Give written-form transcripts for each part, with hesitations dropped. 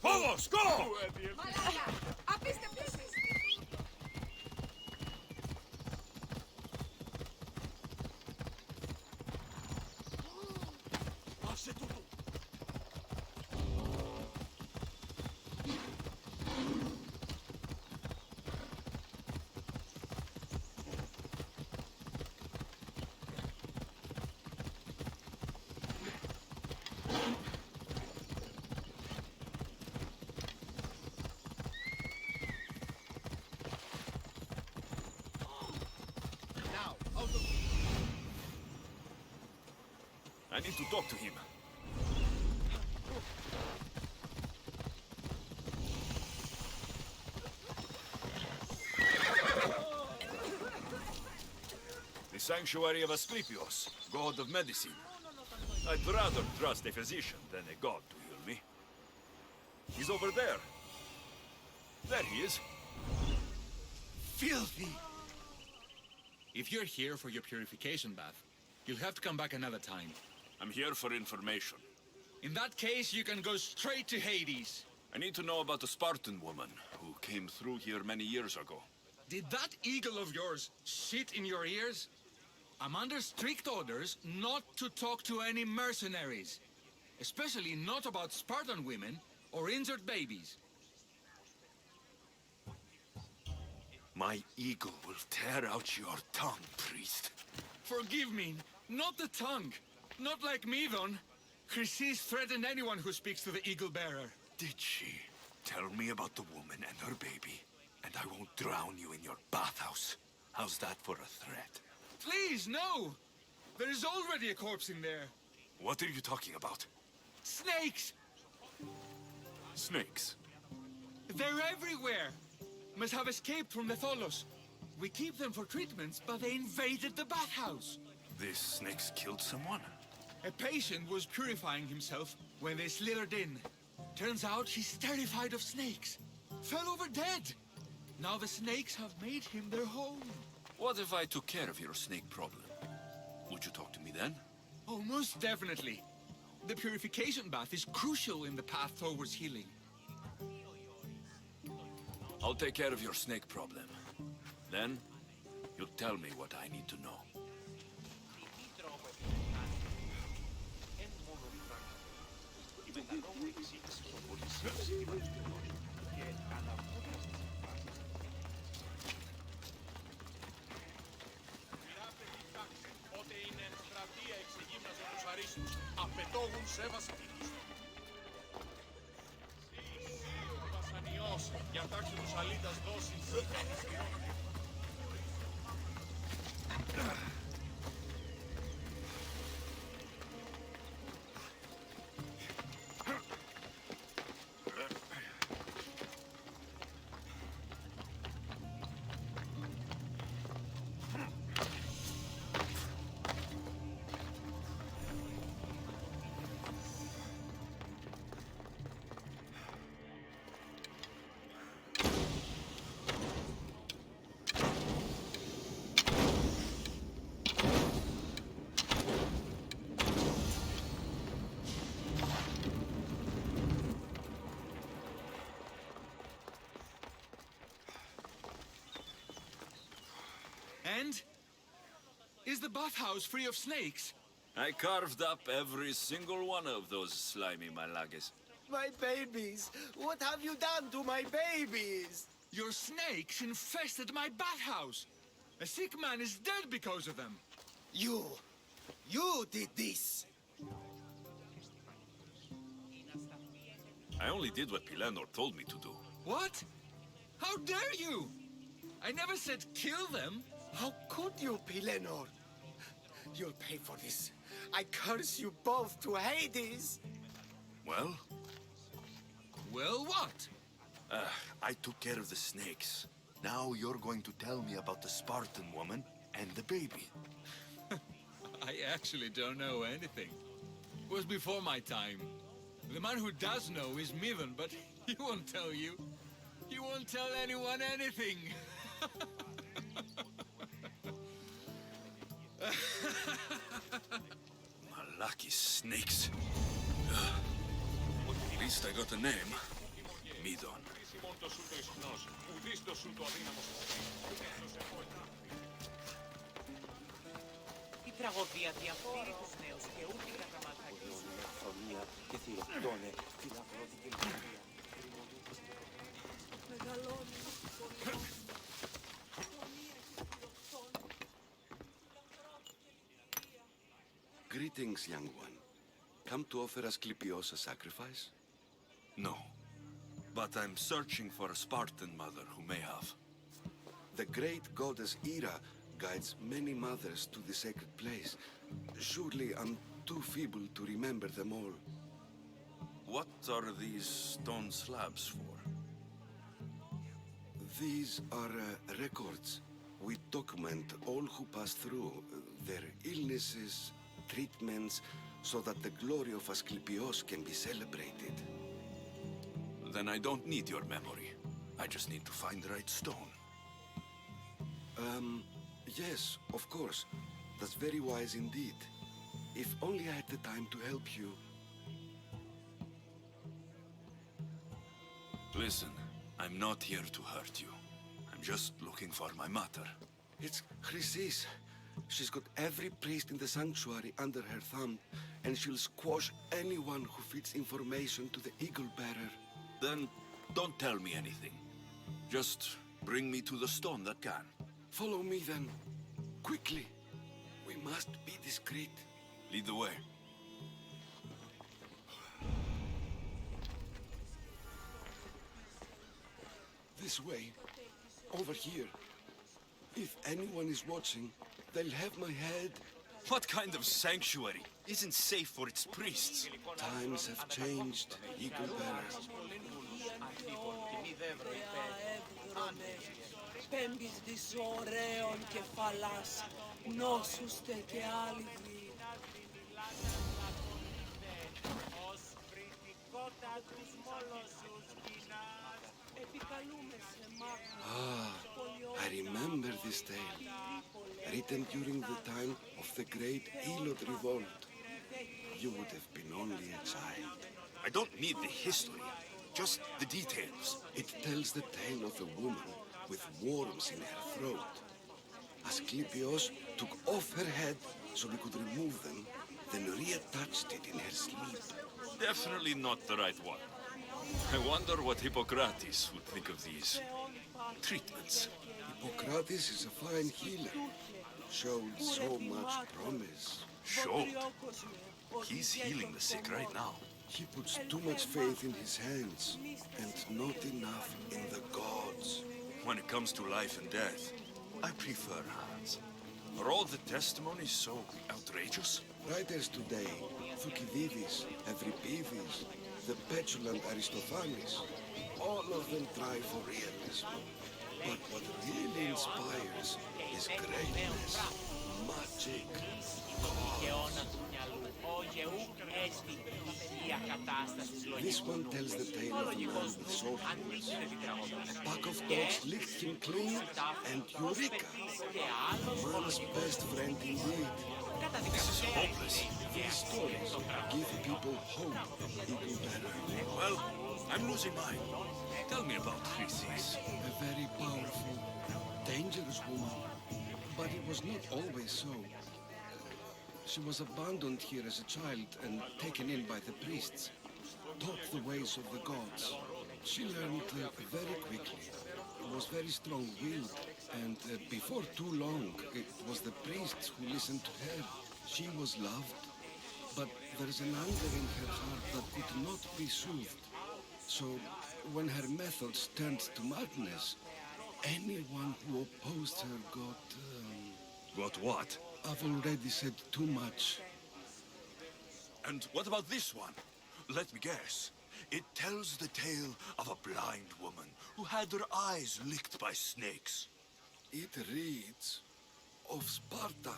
Vamos, go! Μαλάκα! Απίστευτος! Άσε τούτο! I need to talk to him. The sanctuary of Asclepios, god of medicine. I'd rather trust a physician than a god to heal me. He's over there. There he is. Filthy! If you're here for your purification bath, you'll have to come back another time. I'm here for information. In that case, you can go straight to Hades. I need to know about the Spartan woman who came through here many years ago. Did that eagle of yours shit in your ears? I'm under strict orders not to talk to any mercenaries. Especially not about Spartan women or injured babies. My eagle will tear out your tongue, priest. Forgive me, not the tongue. Not like me, Don. Chrysis threatened anyone who speaks to the eagle bearer. Did she? Tell me about the woman and her baby, and I won't drown you in your bathhouse. How's that for a threat? Please, no! There is already a corpse in there. What are you talking about? Snakes! Snakes. They're everywhere! Must have escaped from the Tholos. We keep them for treatments, but they invaded the bathhouse. These snakes killed someone? A patient was purifying himself when they slithered in. Turns out he's terrified of snakes. Fell over dead. Now the snakes have made him their home. What if I took care of your snake problem? Would you talk to me then? Oh, most definitely. The purification bath is crucial in the path towards healing. I'll take care of your snake problem. Then, you'll tell me what I need to know. Πότε είναι στρατεία εξεγύμναζε τους αρίστους, απαιτώγουν σέβαση τιμίστων. Ο βασανιός, για τάξη τους αλήτας δώσει σίγα ισχυρών. And? Is the bathhouse free of snakes? I carved up every single one of those slimy malagas. My babies! What have you done to my babies? Your snakes infested my bathhouse. A sick man is dead because of them. You did this! I only did what Pilenor told me to do. What? How dare you? I never said kill them. How could you, Pilenor? You'll pay for this. I curse you both to Hades! Well, Well, what? I took care of the snakes. Now you're going to tell me about the Spartan woman and the baby. I actually don't know anything. It was before my time. The man who does know is Midon, but he won't tell you. He won't tell anyone anything. Malaki snakes. At least I got a name. Midon. Χρήσιμον το σου το ισχνός, ουδείς το σου το αδύναμος εις Η τραγωδία διαφθείρει τους νέους και ούτε για τα μαθακίσουν. Αφωνία και θηροκτώνε την αγρότικη λειτουργία. Μεγαλώνει. Greetings, young one. Come to offer Asclepios a sacrifice? No. But I'm searching for a Spartan mother who may have. The great goddess Ira guides many mothers to the sacred place. Surely I'm too feeble to remember them all. What are these stone slabs for? These are records. We document all who pass through, their illnesses, treatments, so that the glory of Asclepios can be celebrated. Then I don't need your memory. I just need to find the right stone. Yes, of course. That's very wise indeed. If only I had the time to help you. Listen, I'm not here to hurt you. I'm just looking for my mother. It's Chrysis. She's got every priest in the sanctuary under her thumb, and she'll squash anyone who feeds information to the Eagle Bearer. Then don't tell me anything. Just bring me to the stone that can. Follow me then. Quickly. We must be discreet. Lead the way. This way. Over here. If anyone is watching, they'll have my head. What kind of sanctuary isn't safe for its priests? Times have changed, Eagle Bearer. Πέμπεις δις ωραίων κεφαλάς, νόσουστε και άλγοι. Ως βρυτικότα τους μόλωσους κοινάς. Επικαλούμε σε μάγους. I remember this tale, written during the time of the great Elot revolt. You would have been only a child. I don't need the history, just the details. It tells the tale of a woman with worms in her throat. Asclepios took off her head so we could remove them, then reattached it in her sleep. Definitely not the right one. I wonder what Hippocrates would think of these treatments. Hippocrates is a fine healer. Showed so much promise. Showed. He's healing the sick right now. He puts too much faith in his hands and not enough in the gods. When it comes to life and death, I prefer hands. Are all the testimonies so outrageous? Writers today, Thucydides, Euripides, the petulant Aristophanes, all of them try for realism. But what really inspires is greatness, magic, Δικαιώνα του μυαλού. Ο Γεού έσβη η υγεία κατάστασης λογικού. This one tells the tale of a man with soft words. A pack of dogs licked him clean, and Eureka! A man's best friend indeed. This is hopeless. These stories give people hope, Eagle Bearer. Well, I'm losing mine. Tell me about Chrysis. A very powerful, dangerous woman. But it was not always so. She was abandoned here as a child and taken in by the priests, taught the ways of the gods. She learned very quickly, was very strong-willed, and before too long, it was the priests who listened to her. She was loved, but there's an anger in her heart that could not be soothed. So, when her methods turned to madness, anyone who opposed her got... Got what? I've already said too much. And what about this one? Let me guess. It tells the tale of a blind woman who had her eyes licked by snakes. It reads of Sparta.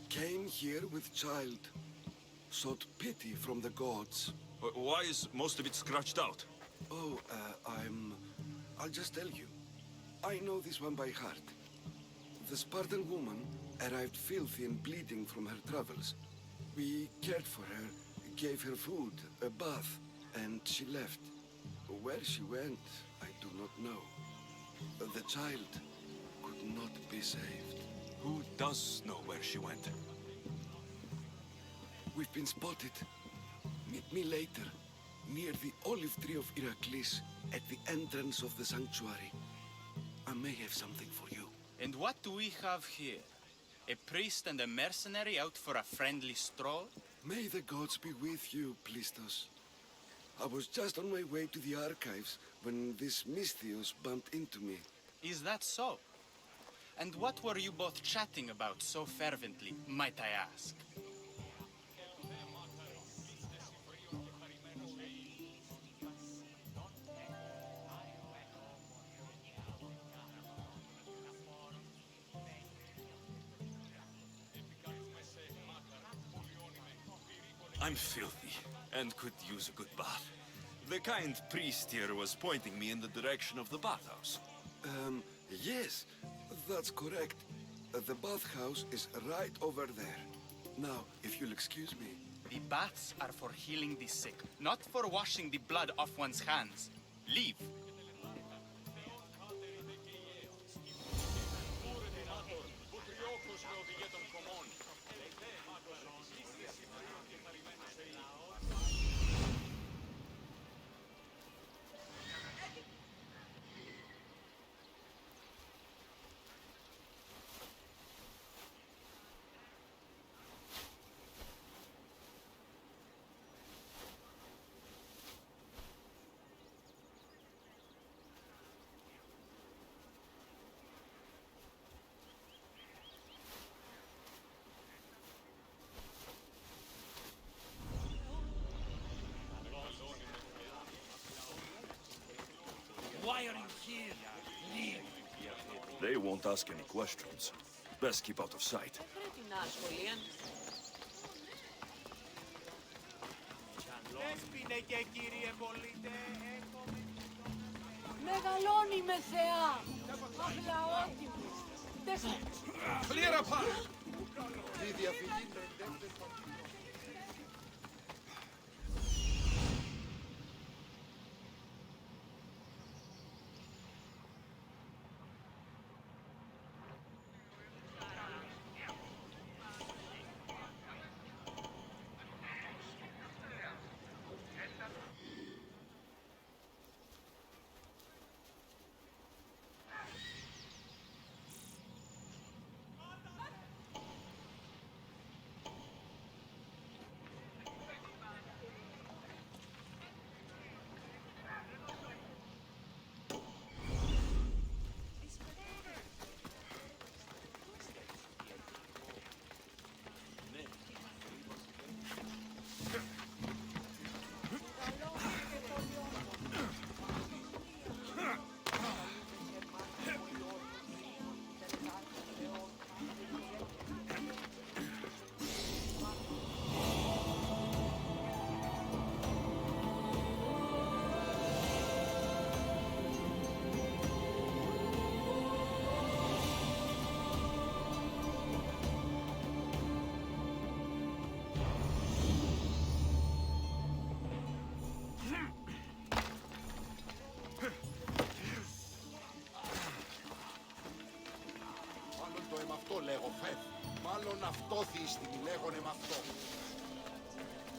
Came here with child. Sought pity from the gods. Why is most of it scratched out? Oh, I'll just tell you. I know this one by heart. The Spartan woman arrived filthy and bleeding from her travels. We cared for her, gave her food, a bath, and she left. Where she went, I do not know. The child could not be saved. Who does know where she went? We've been spotted. Meet me later, near the olive tree of Heracles, at the entrance of the sanctuary. I may have something for you. And what do we have here? A priest and a mercenary out for a friendly stroll? May the gods be with you, Plistos. I was just on my way to the archives when this Misthios bumped into me. Is that so? And what were you both chatting about so fervently, might I ask? I'm filthy and could use a good bath. The kind priest here was pointing me in the direction of the bathhouse. Yes, that's correct. The bathhouse is right over there. Now, if you'll excuse me. The baths are for healing the sick, not for washing the blood off one's hands. Leave. Why are you here? Leave. They won't ask any questions. Best keep out of sight. Πρέπει να σχολίαν. Έσπινε και κύριε πολίτε, Μεγαλώνει με θεά. Αυλαότιμος. Clear apart! αυτό λέγω φεύγει. Μάλλον αυτό θύστην λέγονε με αυτό.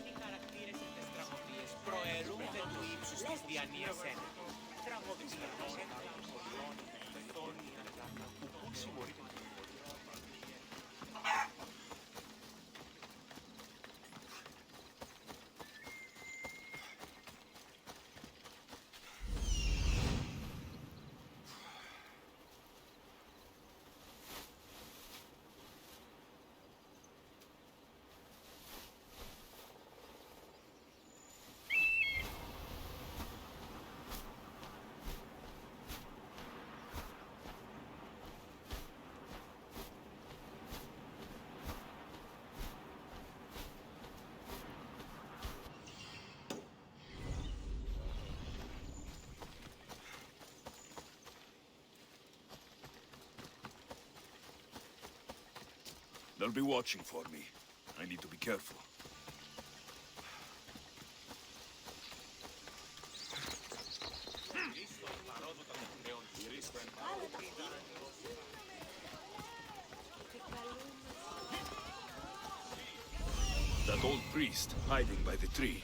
Οι χαρακτήρες και τις τραγωδίες προαιρούνται του ύψους της διανοίας έννοιας. Τραγωδίες των σχολιών, πεθόνια, που πού συμμορείται. They'll be watching for me. I need to be careful. That old priest hiding by the tree.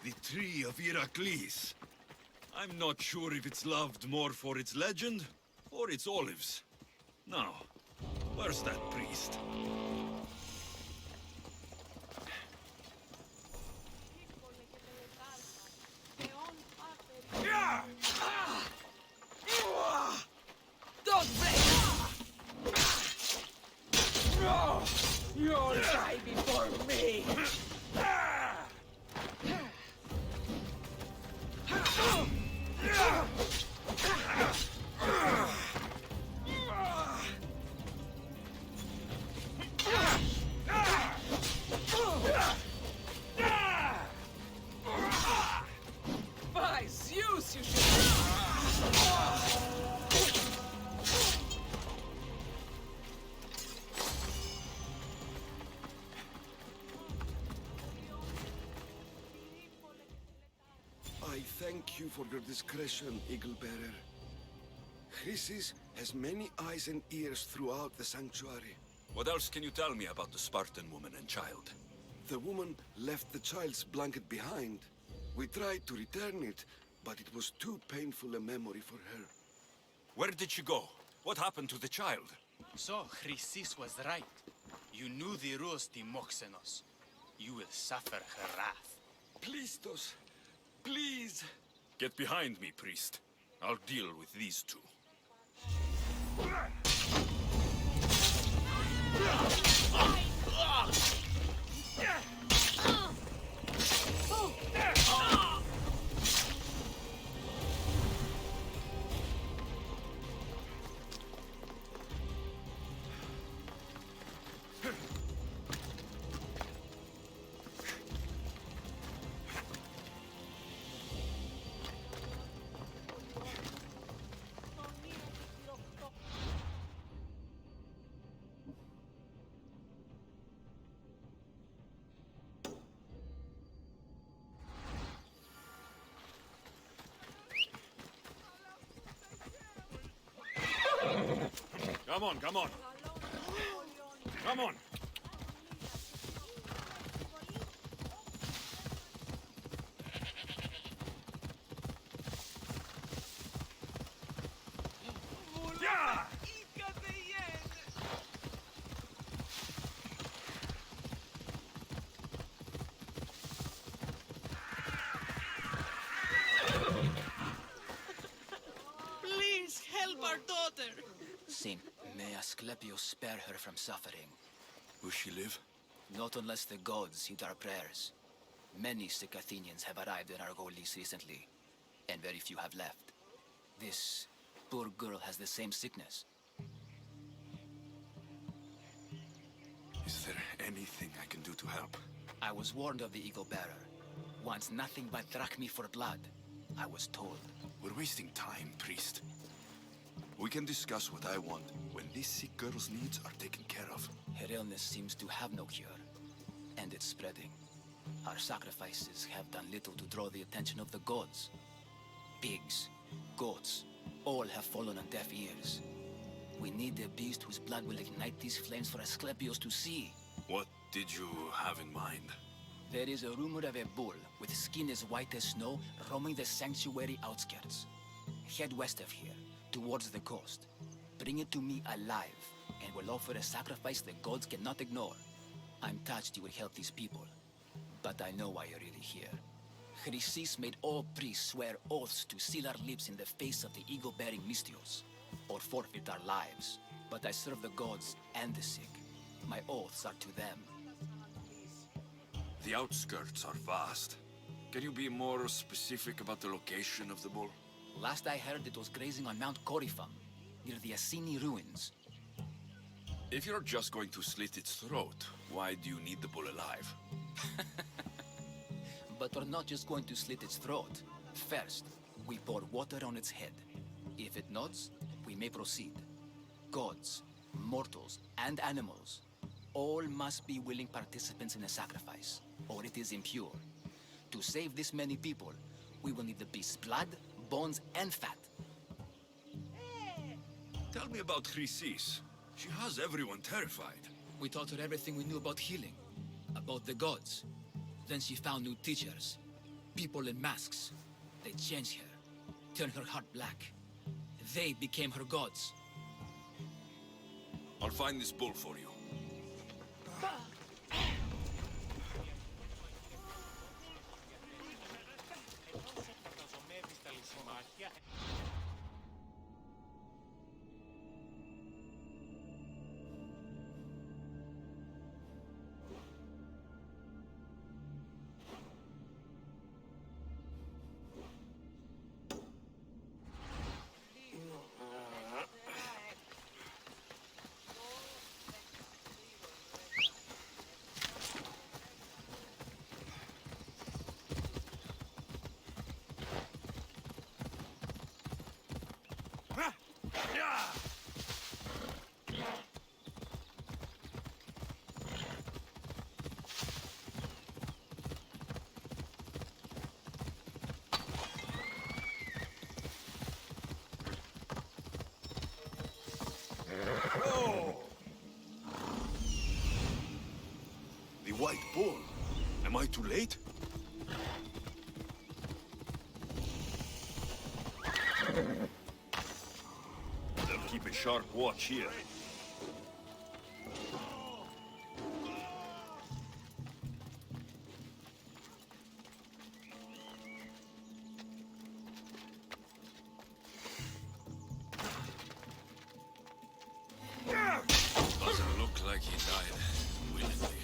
The tree of Heracles. I'm not sure if it's loved more for its legend or its olives. Now, where's that priest? Don't break! You'll die before me! By Zeus, you should... I thank you for your discretion, Eagle Bearer. Chrysis has many eyes and ears throughout the sanctuary. What else can you tell me about the Spartan woman and child? The woman left the child's blanket behind. We tried to return it, but it was too painful a memory for her. Where did she go? What happened to the child? So, Chrysis was right. You knew the rules, Timoxenos. You will suffer her wrath. Plistos, please. Get behind me, priest. I'll deal with these two. Come on, come on. Come on. Yeah! Please help our daughter. Saint, may Asclepius spare her from suffering. Will she live? Not unless the gods heed our prayers. Many sick Athenians have arrived in Argolis recently, and very few have left. This poor girl has the same sickness. Is there anything I can do to help? I was warned of the Eagle Bearer. Wants nothing but drachmi for blood. I was told. We're wasting time, priest. We can discuss what I want when this sick girl's needs are taken care of. Her illness seems to have no cure, and it's spreading. Our sacrifices have done little to draw the attention of the gods. Pigs, goats, all have fallen on deaf ears. We need a beast whose blood will ignite these flames for Asclepius to see. What did you have in mind? There is a rumor of a bull with skin as white as snow roaming the sanctuary outskirts. Head west of here, towards the coast. Bring it to me alive, and we'll offer a sacrifice the gods cannot ignore. I'm touched you will help these people, but I know why you're really here. Chrysis made all priests swear oaths to seal our lips in the face of the eagle-bearing Mystios, or forfeit our lives. But I serve the gods and the sick. My oaths are to them. The outskirts are vast. Can you be more specific about the location of the bull? Last I heard, it was grazing on Mount Coryphon, near the Assini ruins. If you're just going to slit its throat, why do you need the bull alive? But But we're not just going to slit its throat. First, we pour water on its head. If it nods, we may proceed. Gods, mortals, and animals all must be willing participants in the sacrifice, or it is impure. To save this many people, we will need the beast's blood, bones, and fat. Tell me about Chrysis. She has everyone terrified. We taught her everything we knew about healing, about the gods. Then she found new teachers, people in masks. They changed her, turned her heart black. They became her gods. I'll find this bull for you. Φανταζομεύεις τα λησιμάκια. The white bull. Am I too late? They'll keep a sharp watch here. Doesn't look like he died willingly.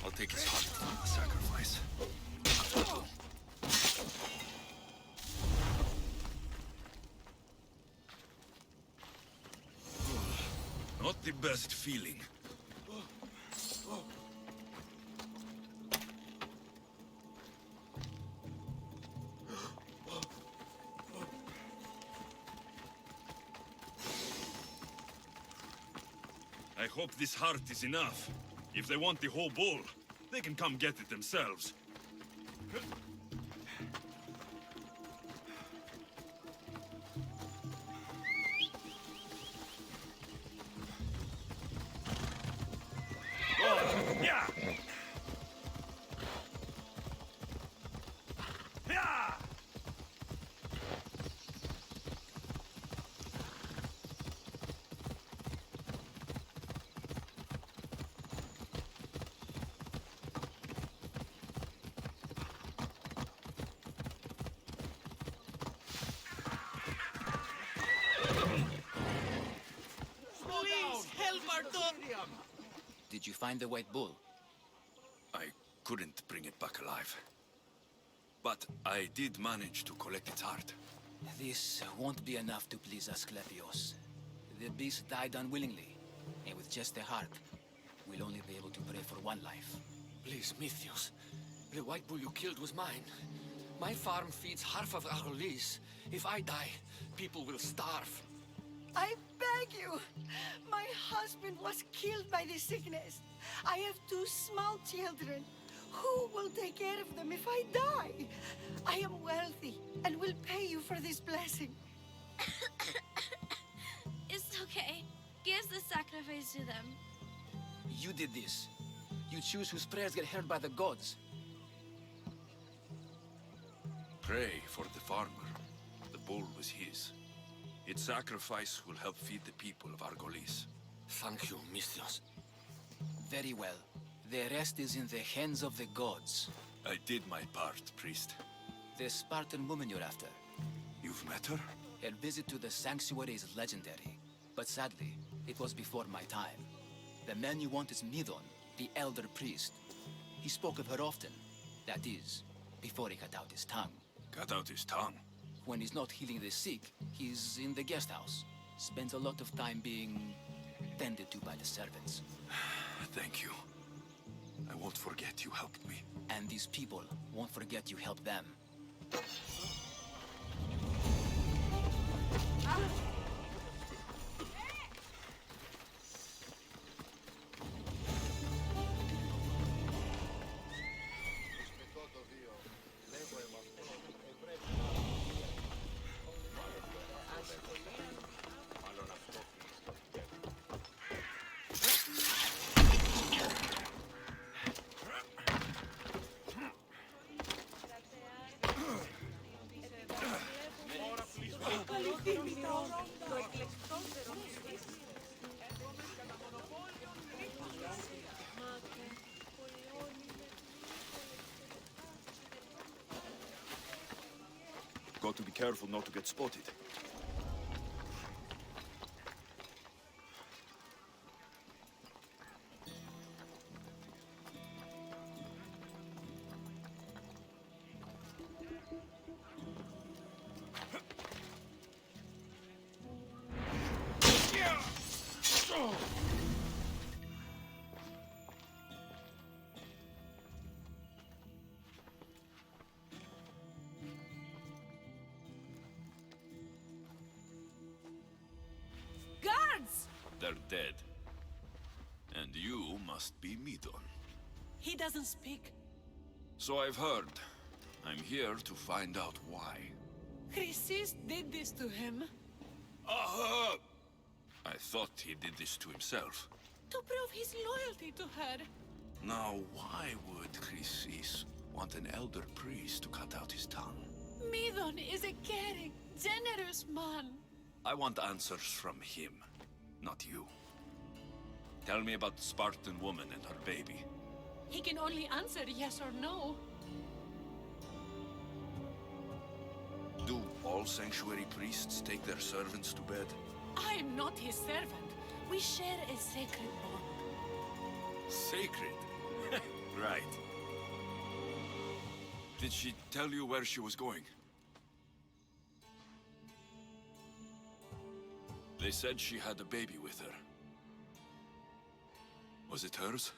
I'll take his heart from the sacrifice. Not the best feeling. I hope this heart is enough. If they want the whole bull, they can come get it themselves. Oh, yeah! Yeah! Please help our daughter! Did you find the white bull? I couldn't bring it back alive. But I did manage to collect its heart. This won't be enough to please Asclepios. The beast died unwillingly, and with just the heart, we'll only be able to pray for one life. Please, Mythios. The white bull you killed was mine. My farm feeds half of Argolis. If I die, people will starve. I beg you! My husband was killed by this sickness. I have 2 small children. Who will take care of them if I die? I am wealthy and will pay you for this blessing. It's okay. Give the sacrifice to them. You did this. You choose whose prayers get heard by the gods. Pray for the farmer. The bull was his. Its sacrifice will help feed the people of Argolis. Thank you, Mythios. Very well. The rest is in the hands of the gods. I did my part, priest. The Spartan woman you're after. You've met her? Her visit to the sanctuary is legendary, but sadly, it was before my time. The man you want is Midon, the elder priest. He spoke of her often. That is, before he cut out his tongue. Cut out his tongue? When he's not healing the sick, he's in the guest house. Spends a lot of time being tended to by the servants. Thank you. I won't forget you helped me. And these people won't forget you helped them. Got to be careful not to get spotted. Guards! They're dead. And you must be Midon. He doesn't speak. So I've heard. I'm here to find out why. Chrysis did this to him. Aha! I thought he did this to himself. To prove his loyalty to her. Now, why would Chrysis want an elder priest to cut out his tongue? Midon is a caring, generous man. I want answers from him, not you. Tell me about the Spartan woman and her baby. He can only answer yes or no. Do all sanctuary priests take their servants to bed? I am not his servant. We share a sacred bond. Sacred? Right. Did she tell you where she was going? They said she had a baby with her. Was it hers?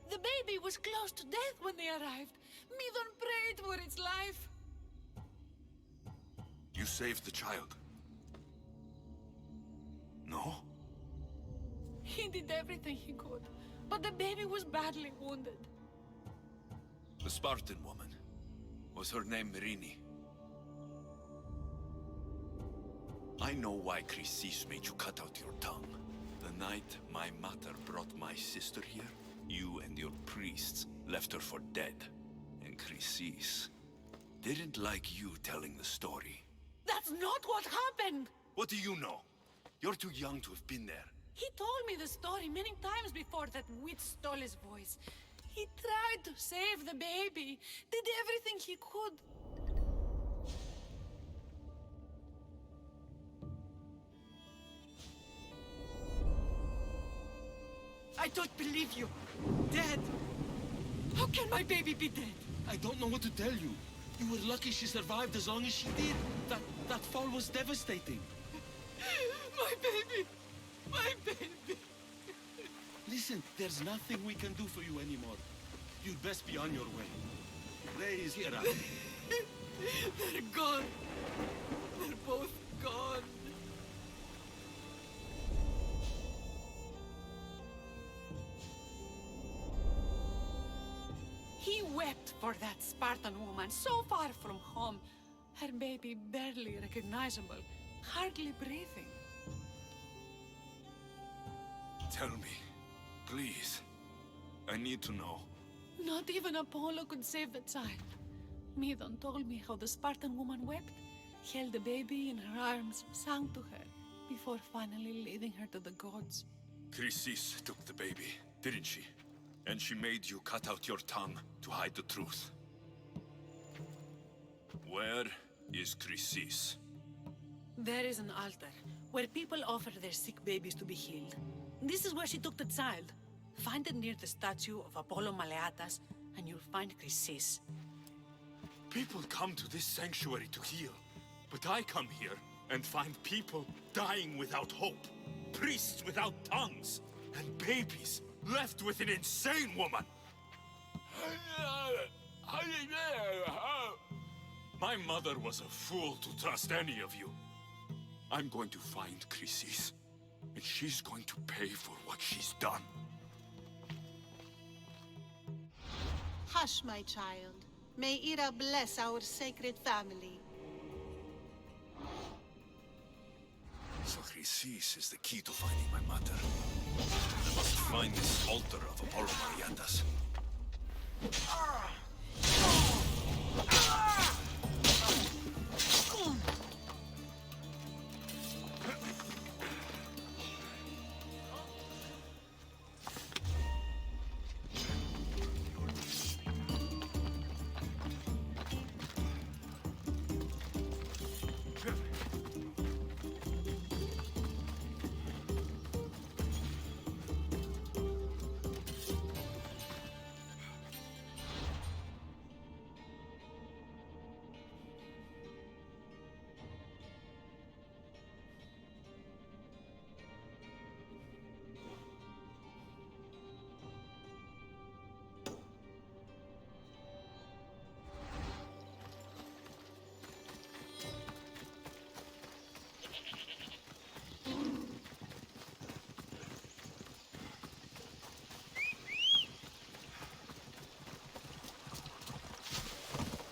The baby was close to death when they arrived. Midon prayed for its life. You saved the child? No? He did everything he could, but the baby was badly wounded. The Spartan woman. Was her name Merini? I know why Chrysis made you cut out your tongue. The night my mater brought my sister here, you and your priests left her for dead. And Chrysis didn't like you telling the story. That's not what happened! What do you know? You're too young to have been there. He told me the story many times before that witch stole his voice. He tried to save the baby, did everything he could. I don't believe you. Dead. How can my baby be dead? I don't know what to tell you. You were lucky she survived as long as she did. That fall was devastating. My baby! My baby! Listen, there's nothing we can do for you anymore. You'd best be on your way. Please, Hira. They're gone. They're both gone. He wept for that Spartan woman so far from home. Her baby barely recognizable, hardly breathing. Tell me, please. I need to know. Not even Apollo could save the child. Midon told me how the Spartan woman wept, held the baby in her arms, sang to her, before finally leading her to the gods. Chrysis took the baby, didn't she? And she made you cut out your tongue to hide the truth. Where is Chrysis? There is an altar, where people offer their sick babies to be healed. This is where she took the child. Find it near the statue of Apollo Maleatas, and you'll find Chrysis. People come to this sanctuary to heal, but I come here and find people dying without hope, priests without tongues, and babies left with an insane woman. My mother was a fool to trust any of you. I'm going to find Chrysis, and she's going to pay for what she's done. Hush, my child. May Ira bless our sacred family. So Chrysis is the key to finding my mother. I must find this altar of Apollo Mariatas.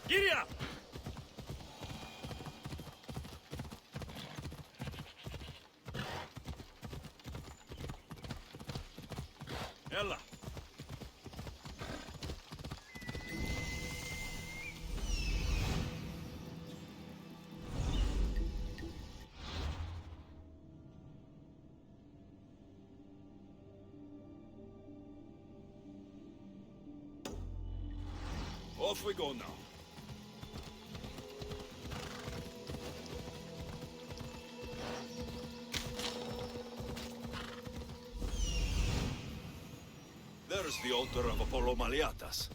Giddy up! Ella. Off we go now. There's the altar of Apollo Maliatas.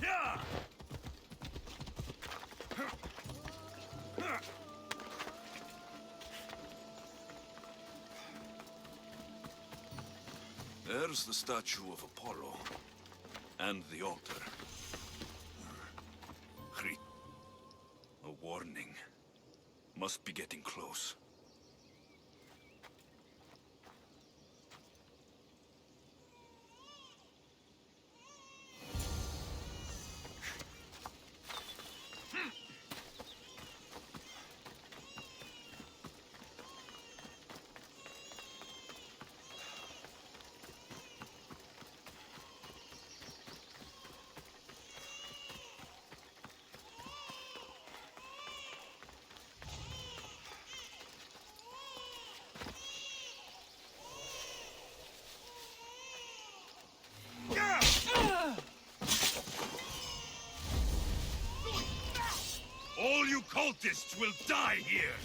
Yeah! There's the statue of Apollo. And the altar. CREED. A warning. Must be getting close. All you cultists will die here!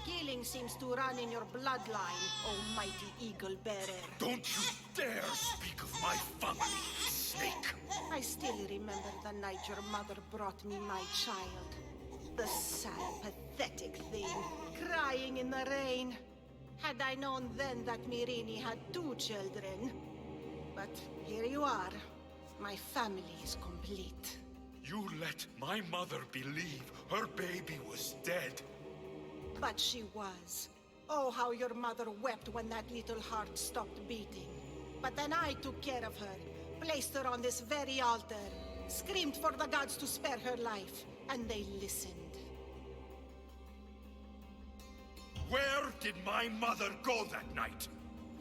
Killing seems to run in your bloodline, almighty eagle bearer. Don't you dare speak of my family, snake! I still remember the night your mother brought me my child. The sad, pathetic thing, crying in the rain. Had I known then that Mirini had 2 children. But here you are. My family is complete. You let my mother believe her baby was dead. But she was. Oh, how your mother wept when that little heart stopped beating. But then I took care of her, placed her on this very altar, screamed for the gods to spare her life, and they listened. Where did my mother go that night?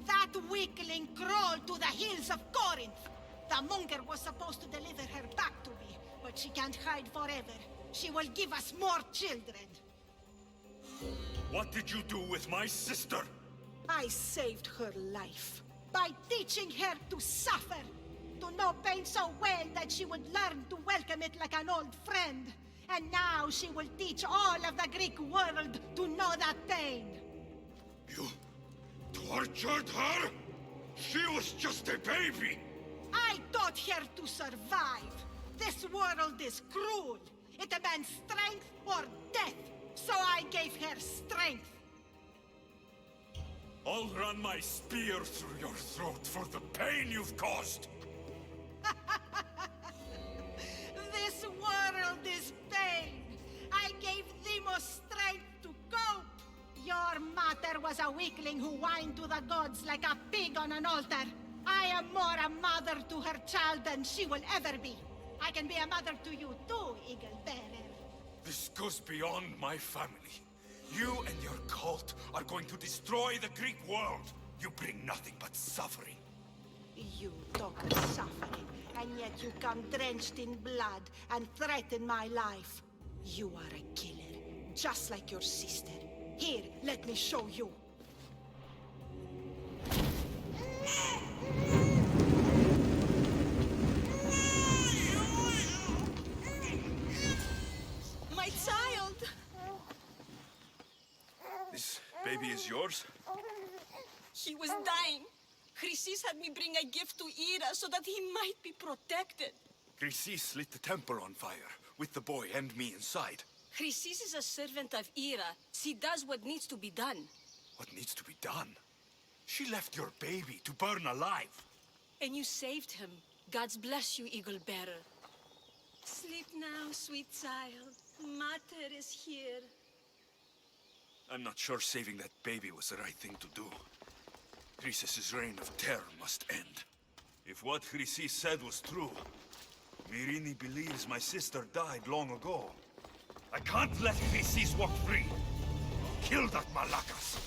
That weakling crawled to the hills of Corinth. The monger was supposed to deliver her back to me, but she can't hide forever. She will give us more children. What did you do with my sister? I saved her life by teaching her to suffer, to know pain so well that she would learn to welcome it like an old friend. And now she will teach all of the Greek world to know that pain. You tortured her? She was just a baby. I taught her to survive. This world is cruel. It demands strength or death. So I gave her strength. I'll run my spear through your throat for the pain you've caused. This world is pain. I gave Demos strength to cope. Your mother was a weakling who whined to the gods like a pig on an altar. I am more a mother to her child than she will ever be. I can be a mother to you too, Eagle Bearer. This goes beyond my family. You and your cult are going to destroy the Greek world. You bring nothing but suffering. You talk of suffering, and yet you come drenched in blood and threaten my life. You are a killer, just like your sister. Here, let me show you. My child! This baby is yours? He was dying. Chrysis had me bring a gift to Ira so that he might be protected. Chrysis lit the temple on fire, with the boy and me inside. Chrysis is a servant of Ira. She does what needs to be done. What needs to be done? She left your baby to burn alive. And you saved him. God's bless you, Eagle Bearer. Sleep now, sweet child. Mater is here. I'm not sure saving that baby was the right thing to do. Chrysis' reign of terror must end. If what Chrysis said was true, Myrini believes my sister died long ago. I can't let Chrysis walk free. Kill that Malakas.